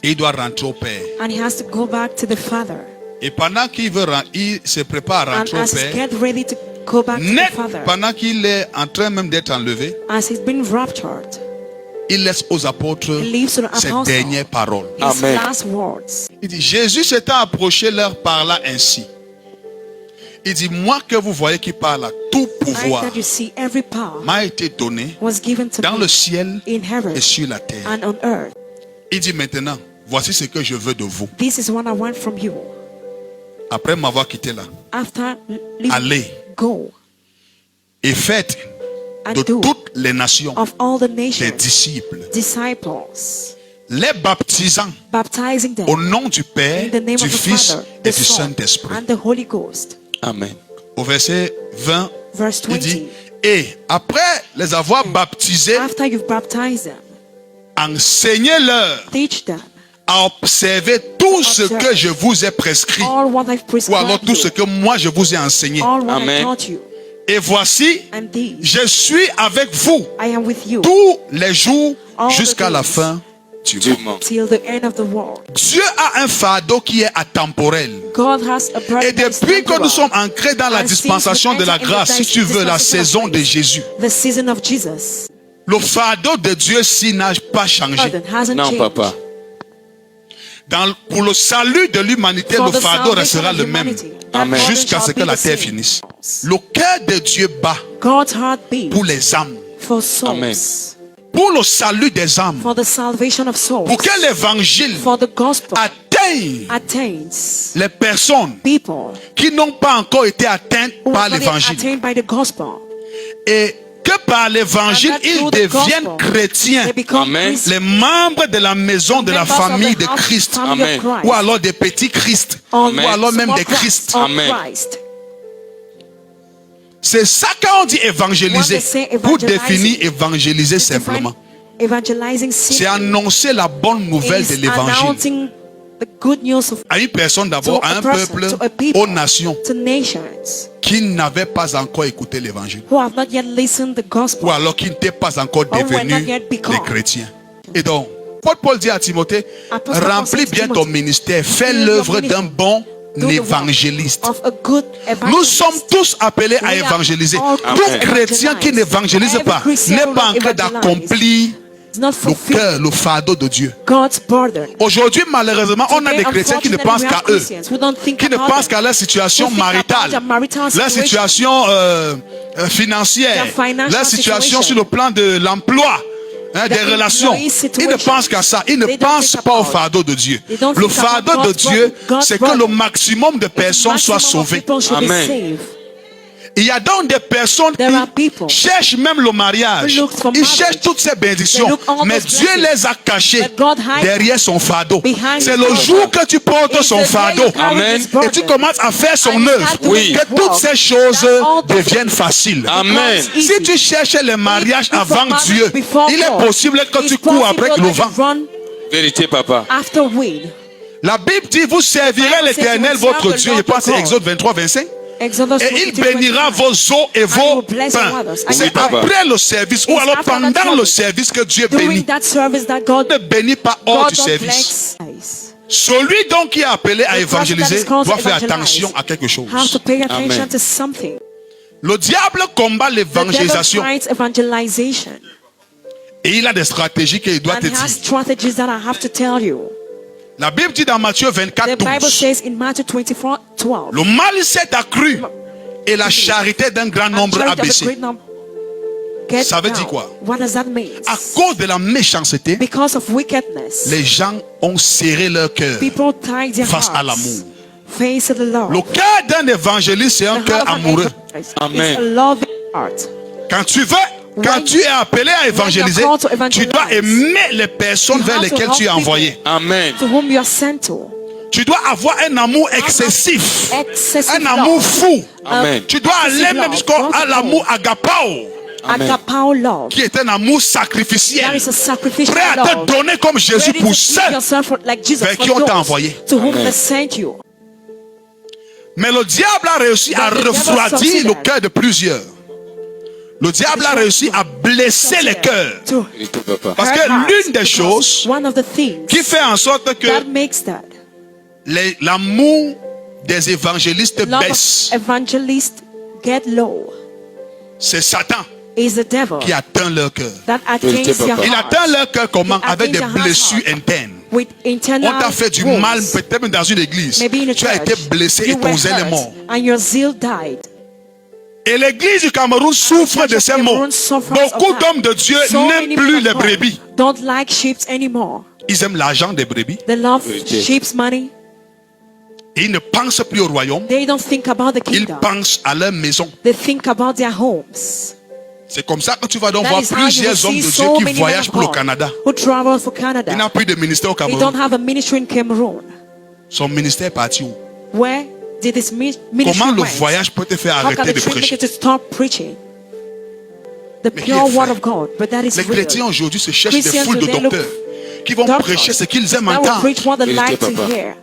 Et il doit rentrer au Père. And he has to go back to the Father. Et pendant qu'il il se prépare à And rentrer au as he's Père, get ready to go back to net, the Father, pendant qu'il est en train même d'être enlevé, as he's been raptured, il laisse aux apôtres he leaves to the ses apostles dernières paroles. his Amen. last words. Il dit, Jésus s'étant approché leur parla ainsi. Il dit, moi que vous voyez qui parle, tout I pouvoir that you see every power m'a été donné was given to dans me le ciel in heaven et sur la terre. and on earth. Il dit maintenant, voici ce que je veux de vous. This is what I want from you. Après m'avoir quitté là, After leaving, allez go et faites and de do toutes les nations of all the des nations disciples, disciples, les baptisant baptizing them au nom du Père, in the name du of the Fils Father, et the du Son, Saint-Esprit. and the Holy Ghost. Amen. Au verset 20, Verse il 20. dit, et après les avoir baptisés, After you've baptized them, enseignez-leur teach them à observer tout ce que je vous ai prescrit, all what I've ou alors prescribed tout ce you, que moi je vous ai enseigné. all what I Amen. taught you, Et voici, and these je suis avec vous I am with you tous les jours All the jusqu'à la days. fin du Du monde. monde. till the end of the world. Dieu a un fardeau qui est atemporel. God has a burden Et that is depuis que nous temporal. sommes ancrés dans la And since dispensation we de la enter in grâce, the si tu veux, la dispensation of saison de grace, Jésus, the season of Jesus, le fardeau de Dieu-ci n'a pas changé. burden hasn't Non, changed. papa. Pour le salut de l'humanité, For le the fardeau salvation restera of le même humanity, that Amen. burden jusqu'à shall ce be que la the terre same. finisse. Le cœur de Dieu bat God's heart beats pour les âmes, for souls, Amen. pour le salut des âmes, for the salvation of souls, pour que l'évangile for the gospel atteigne attains les personnes people qui n'ont pas encore été atteintes who par are not yet l'évangile. attained by the gospel. Et que par l'évangile, And that ils through the deviennent gospel, chrétiens, they become Amen. Christians, les membres de la maison de la members of famille the de house, Christ, family Amen. of Christ, ou alors des petits Christ, or ou alors même small des Christ, Christ. or Amen. Christ. C'est ça quand on dit évangéliser. When they say Pour evangelizing, définir évangéliser simplement, Evangelizing c'est simply annoncer la bonne nouvelle de is l'évangile announcing the good news of à une personne d'abord, to à a un person, peuple, to a people, aux nations to nations qui n'avaient pas encore écouté l'évangile, who have not yet listened the gospel. ou alors qui n'étaient pas encore Or were not devenus yet become. des chrétiens. Et donc, Paul dit à Timothée, Apostle Paul remplis said to bien ton Timothy, ministère, fais fill your l'œuvre ministry, d'un bon do the work évangéliste. of a good Nous evangelist. sommes tous appelés à We are évangéliser. all Tout called to chrétien qui evangelize. n'évangélise Every pas Christian n'est who pas en not train evangelize d'accomplir It's not le fulfilled cœur, le fardeau de Dieu. God's burden. Aujourd'hui, malheureusement, on a Today, des chrétiens qui ne unfortunately, pensent we qu'à have eux, Christians who don't think qui ne about pensent them. qu'à leur situation Who think about maritale, their marital leur situation financière, Their financial leur situation situation. sur le plan de l'emploi, des Their relations. employee Ils ne situation. pensent qu'à ça. Ils ne They don't pensent think pas au about it. fardeau de Dieu. They don't Le think about fardeau de God's Dieu, burden. c'est God's que le burden. maximum de personnes soient Maximum of sauvées. people should be Amen. saved. Il y a donc des personnes There are people qui cherchent même le mariage. who look for Ils marriage. cherchent toutes ces bénédictions. They look all Mais those Dieu blessings. les a cachées But God hides derrière son fardeau. behind C'est his le burden. jour que tu portes It's son the day fardeau you carry Amen. this burden. et tu commences à faire son And you œuvre, start to Oui. make que toutes work, ces choses that all the deviennent things faciles. Amen. becomes easy. Si tu cherchais le mariage If you avant marriage Dieu, before il est God, possible que tu it's cours après possible le that vent. you run Vérité, papa. after wind. La Bible dit, vous servirez Bible l'Éternel, says you will votre serve Dieu. the Je pense que c'est Lord Exode 23, 25. Exodus Et il 23, bénira 25. vos eaux et vos will bless your pains. waters. C'est Oui, papa. après le service ou It's alors after that pendant le service. service que Dieu During bénit. that service that God Ne bénit pas hors du don't service. bless. Celui donc qui est appelé à The person that évangéliser is called doit to faire evangelize attention à quelque chose. have to pay attention Amen. to something. Le diable combat The devil l'évangélisation fights evangelization et il a des stratégies qu'il doit and te has dire. strategies that I have to tell you. La Bible dit dans Matthieu 24, The Bible 12, says in Matthew 24, 12, le mal s'est accru et la charité d'un grand nombre a charity of a baissé. great number get Ça veut dire down. quoi? What does that mean? À cause de la méchanceté, Because of wickedness, les gens ont serré leur cœur people tie their face à hearts l'amour. face to the Lord. Le cœur d'un évangéliste, c'est un The cœur heart of an amoureux. evangelist Amen. is a loving heart. Quand tu es appelé à évangéliser, called to evangelize, tu dois aimer les personnes you vers have to lesquelles tu es help envoyé. Amen. To whom you are sent to. Tu dois avoir un amour excessif, Excessive un amour love. fou. Amen. Tu dois aller Excessive même love. jusqu'à l'amour agapao, Amen. Agapao love. qui est un amour That sacrificiel, is a sacrificial prêt à te love. donner comme Jésus Ready to pour give ceux yourself like Jesus vers for qui on t'a those envoyé. to whom Amen. they sent you. Mais le diable a réussi à But the devil refroidir le succeeded. cœur de plusieurs. Le diable a réussi à blesser les cœurs. to Vérité, papa. Parce hurt que hearts. l'une des Because choses one of the things qui fait en sorte que that makes that l'amour des évangélistes love baisse, of evangelists get low c'est Satan is the devil qui atteint leur cœur. that attains Papa. your Il heart atteint leur cœur comment? It Avec des attains your blessures heart. internes. with On internal t'a fait du wounds. mal, peut-être même dans une église. Maybe in a Tu as church, été blessé et you ton were zèle est hurt mort. and your zeal died. Et l'église du Cameroun souffre de ces mots. Beaucoup d'hommes de Dieu So n'aiment many plus people les of God brebis. don't like sheep anymore. Ils aiment l'argent des brebis. They love Vérité. sheep's money. Et ils ne pensent plus au royaume. They don't think about the Ils kingdom. pensent à leur maison. They think about their homes. C'est comme ça que tu vas donc That voir is how you will plusieurs hommes see de Dieu so qui many men voyagent of pour le God Canada. who travel for Il n'a Canada. plus de ministère au They don't Cameroun. have a ministry in Cameroon. Son ministère est parti où? Where did this ministry Comment le went? voyage peut te faire How can arrêter the de trip make prêcher? you to stop preaching? The Mais qui pure est vrai? word of God, but that is Les chrétiens real. aujourd'hui se cherchent des Christians foules de today look docteurs qui vont doctors prêcher ce qu'ils aiment That will entendre. preach what they Vérité, like to papa. hear.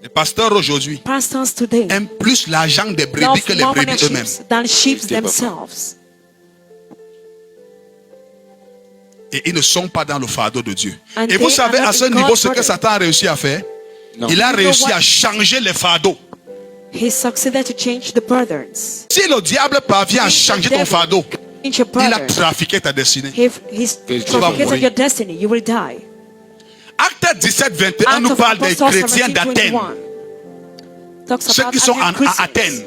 Les pasteurs aujourd'hui Pastors today aiment plus l'argent des brebis love que les more money brebis eux-mêmes. sheep than sheep Vérité, papa. themselves. Et ils ne sont pas dans le fardeau de Dieu. And Et vous they savez are not à ce in niveau God's ce que burden. Satan a réussi à faire? Non. Il a You know réussi what? à changer les fardeaux. He succeeded to change the burdens. Si le diable parvient à changer ton fardeau, Change your il a burden. trafiqué ta destinée. He's Vérité, papa. truncated your destiny. You will die. Acte 17, 21 Acts nous of parle des Apostles chrétiens 17, d'Athènes. 21 talks Ceux about qui sont Athenian à Christians. Athènes.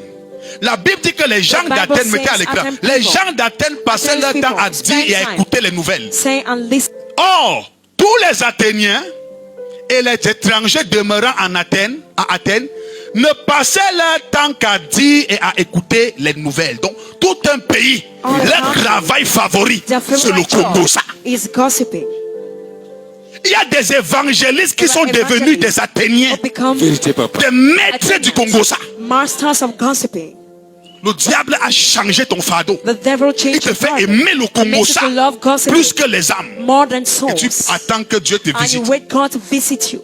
La Bible dit que les gens The Bible d'Athènes mettaient à says l'écran. Athens Les people. gens d'Athènes passaient Athens leur temps people à dire et à spend time. écouter les nouvelles. Say and listen. Or, tous les Athéniens et les étrangers demeurant en Athènes, à Athènes, ne passaient leur temps qu'à dire et à écouter les nouvelles. Donc, tout un pays, All leur the travail favori, Their c'est le favorite Congo. job Ça. is gossiping. Il y a des évangélistes qui There sont are devenus des evangelists Athéniens, who become Vérité, papa. des maîtres du Congo. Ça. masters of gossiping. Le diable a changé ton fardeau. The devil Il changed te your fait burden. aimer le It Congo makes you ça to love gossiping plus que les âmes. more than Et souls. tu attends que Dieu te And you visite. wait God to visit you.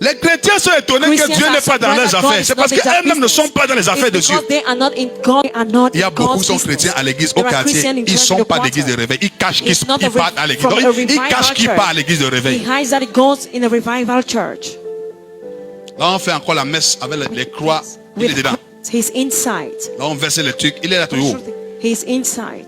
Les chrétiens sont étonnés que Christians Dieu are n'est pas dans surprised leurs that God affaires. is C'est not parce in their qu'eux-mêmes ne business. sont pas dans les affaires It's de Dieu. because they are not in God, are not Il y a in beaucoup God's qui sont business. chrétiens à l'église, au There are quartier. Christians in Ils ne church sont in the pas d'église de quarter. réveil. Ils cachent It's not qu'ils partent à l'église. from a Ils revival cachent qu'ils church. partent à l'église de He réveil. hides that it goes in a revival church. Là, on fait encore la messe avec les croix. Il est With dedans. He's inside. Là, on verse le truc. Il est là toujours. He's inside.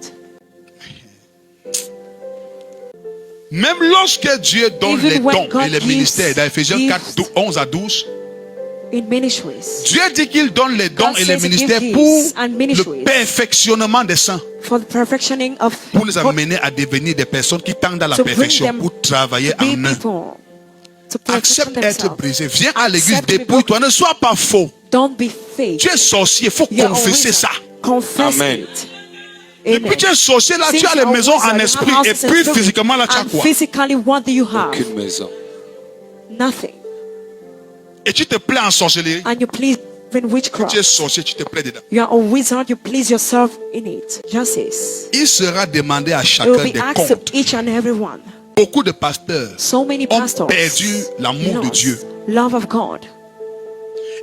Même lorsque Dieu donne Even les when dons God et les gives- ministères, dans Ephésiens gives- 4, 11 à 12, In ministries. Dieu dit qu'il donne les dons God et les says he ministères gives pour gifts and ministries. le perfectionnement des saints, For the perfectioning of pour les amener à devenir des personnes qui tendent à la To bring perfection, them pour travailler to be en eux. people. To perfection Accepte d'être themselves. brisé. Viens à l'église, Accept to be dépouille-toi. Ne sois pas faux. Don't be fake. Tu es sorcier, il faut You're a confesser wizard. ça. Confess Amen. it. Et Amen. puis tu es sorcier, là, tu Since as les you're a maisons wizard, en you have esprit. Et houses in puis spirit. physiquement, là, tu as And quoi? physically, what do you have? Aucune maison. Nothing. Et tu te plais en sorcellerie. And you please in Tu es witchcraft. sorcier, tu te plais dedans. You are a wizard, you please yourself in it. Justice. Il sera demandé à It chacun will be des asked comptes. of each and every one. Beaucoup de pasteurs So many ont pastors perdu l'amour de lost Dieu. love of God.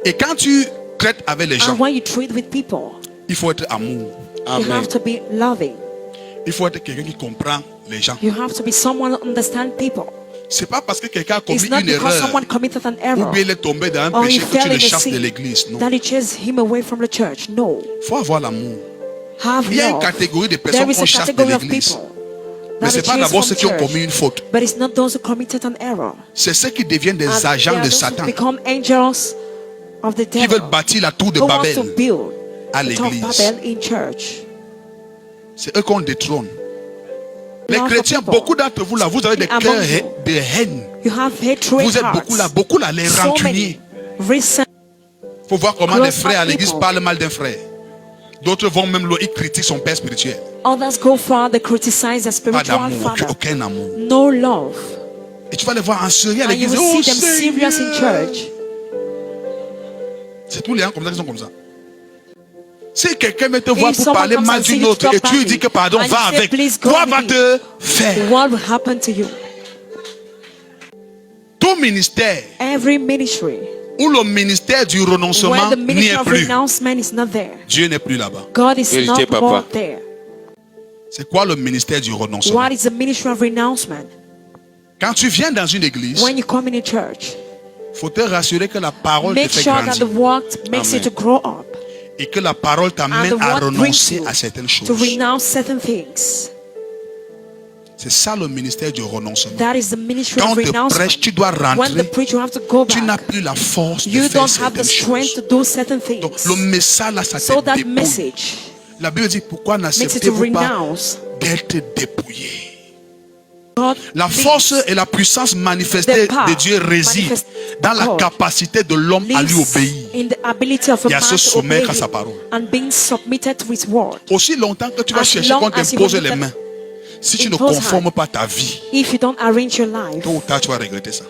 Et quand tu traites avec les gens, And when you treat with people, il faut être amour. you Amen. have to be loving. Il faut être quelqu'un qui comprend les gens. You have to be someone who understands people. C'est pas parce que quelqu'un a commis It's not une because erreur someone committed an ou error bien il est tombé dans un or he péché que tu fell le in a chasses de sin l'église. Non. that it chases him away from the church. No. Il faut avoir l'amour. Have Il y a une love. catégorie de There personnes is qu'on a chasse de category of l'église. people Mais that ce n'est are pas chased d'abord from ceux qui ont church, commis une faute. but it's not those who committed an error. C'est ceux qui deviennent des And they agents are de those who Satan, become angels of the qui devil, veulent bâtir la tour de who want to Babel build à the Tower of l'église. Babel in church. C'est eux qu'on détrône. Les Love of chrétiens, people. beaucoup d'entre vous là, vous avez des Among cœurs you. de haine. You have hatred Vous êtes hearts. beaucoup là, les So rancuniers. many resent. Il faut voir comment Close les frères à l'église people. parlent mal d'un frère. D'autres vont même, ils critiquent son père spirituel. Others go far, they criticize their Pas spiritual d'amour, father. aucun amour. No love. Et tu vas les voir en sérieux à And you l'église. will Oh, see them serious in Seigneur. church. C'est tous les gens comme ça qui sont comme ça. Si quelqu'un me te voit If pour someone parler comes mal and see d'une you autre et talk tu lui badly, dis que pardon, and you va say, avec, "Please go quoi with va me," te faire? What will happen to you? Tout ministère Every ministry ou le ministère du where renoncement the n'y ministry est of plus. renouncement is not there. Dieu n'est plus là-bas. God is Vérité, not papa. brought there. C'est quoi le ministère du renoncement? What is the ministry of renouncement? Quand tu viens dans une église, When you come in a church, il faut te rassurer que la parole te make fait sure that grandir the word makes you Amen. to grow up. et que la parole And t'amène the à word brings renoncer you à certaines to choses. renounce certain things. C'est ça le ministère du renoncement. That is the ministry Quand of on te renouncement. prêche, tu dois When the rentrer. preacher, you have to go Tu n'as back. plus la force de You faire don't have the certaines strength to choses. do certain Donc things. le message là, ça So te that dépouille. message La Bible dit pourquoi makes you to n'acceptez-vous pas renounce. d'être dépouillé? God La leads. force et la puissance manifestée The power de Dieu réside manifest dans la God capacité de l'homme à lui lives obéir. in the ability of a Et à man se to soumettre obey à sa him parole. and being submitted to his word. Aussi longtemps que tu vas As chercher long qu'on as you t'impose will les be mains, si tu ne imposed conformes hand. pas ta vie, If you don't arrange your life, tôt ou tard tu vas regretter ça.